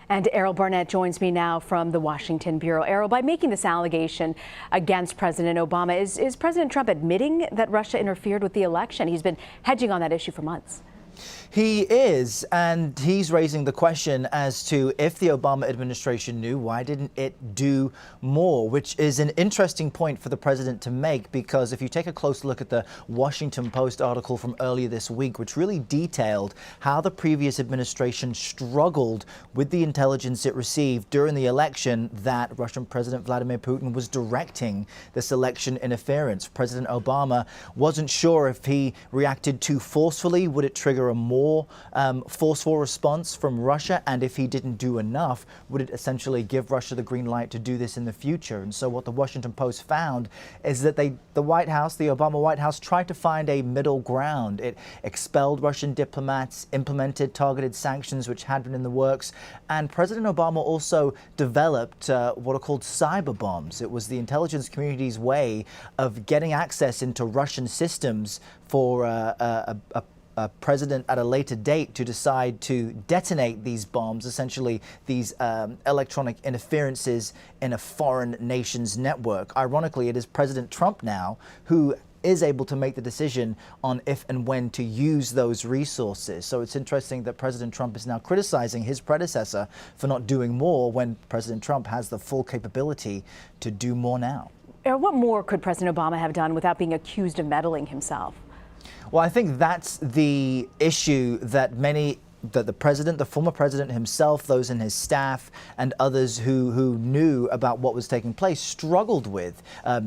And Errol Barnett joins me now from the Washington Bureau. Errol, by making this allegation against President Obama, is President Trump admitting that Russia interfered with the election? He's been hedging on that issue for months. He is, and he's raising the question as to if the Obama administration knew, why didn't it do more? Which is an interesting point for the president to make, because if you take a close look at the Washington Post article from earlier this week, which really detailed how the previous administration struggled with the intelligence it received during the election that Russian President Vladimir Putin was directing this election interference. President Obama wasn't sure if he reacted too forcefully, would it trigger a more forceful response from Russia, and if he didn't do enough, would it essentially give Russia the green light to do this in the future? And so what the Washington Post found is that the Obama White House tried to find a middle ground. It expelled Russian diplomats, implemented targeted sanctions which had been in the works, and President Obama also developed what are called cyber bombs. It was the intelligence community's way of getting access into Russian systems for a president at a later date to decide to detonate these bombs, essentially these electronic interferences in a foreign nation's network. Ironically, it is President Trump now who is able to make the decision on if and when to use those resources. So it's interesting that President Trump is now criticizing his predecessor for not doing more when President Trump has the full capability to do more now. What more could President Obama have done without being accused of meddling himself? Well, I think that's the issue that the president, the former president himself, those in his staff, and others who knew about what was taking place struggled with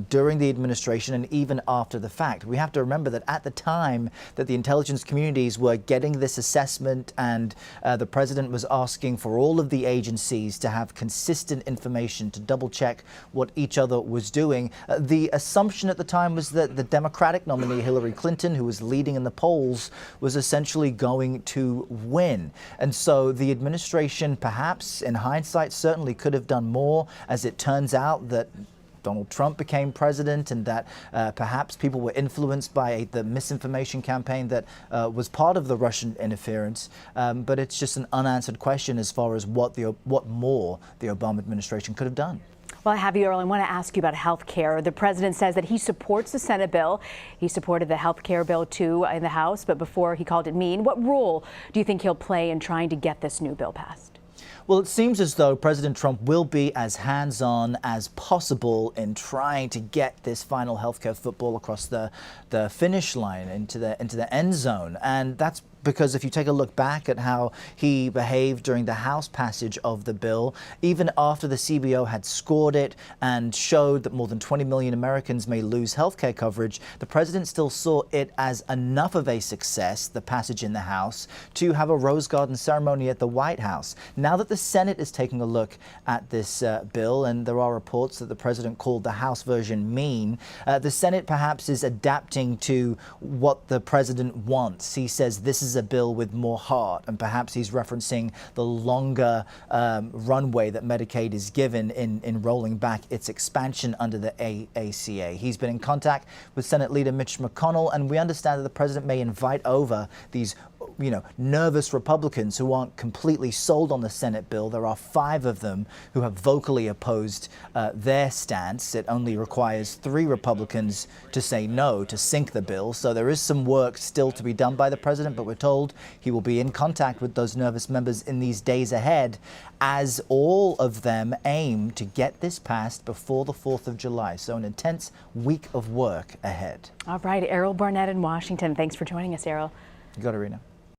during the administration and even after the fact. We have to remember that at the time that the intelligence communities were getting this assessment and the president was asking for all of the agencies to have consistent information to double check what each other was doing, the assumption at the time was that the Democratic nominee Hillary Clinton, who was leading in the polls, was essentially going to win. And so the administration, perhaps in hindsight, certainly could have done more, as it turns out that Donald Trump became president and that perhaps people were influenced by the misinformation campaign that was part of the Russian interference. But it's just an unanswered question as far as what more the Obama administration could have done. Well, I have you, Earl. I want to ask you about health care. The president says that he supports the Senate bill. He supported the health care bill, too, in the House, but before he called it mean. What role do you think he'll play in trying to get this new bill passed? Well, it seems as though President Trump will be as hands-on as possible in trying to get this final healthcare football across the finish line into the end zone. And that's because if you take a look back at how he behaved during the House passage of the bill, even after the CBO had scored it and showed that more than 20 million Americans may lose health care coverage, the president still saw it as enough of a success, the passage in the House, to have a Rose Garden ceremony at the White House. Now that the Senate is taking a look at this bill, and there are reports that the president called the House version mean, the Senate perhaps is adapting to what the president wants. He says this is a bill with more heart, and perhaps he's referencing the longer runway that Medicaid is given in rolling back its expansion under the ACA. He's been in contact with Senate Leader Mitch McConnell, and we understand that the president may invite over these nervous Republicans who aren't completely sold on the Senate bill. There are 5 of them who have vocally opposed their stance. It only requires 3 Republicans to say no to sink the bill. So there is some work still to be done by the president, but we're told he will be in contact with those nervous members in these days ahead, as all of them aim to get this passed before the 4th of July. So an intense week of work ahead. All right, Errol Barnett in Washington. Thanks for joining us, Errol. You got it, Rena.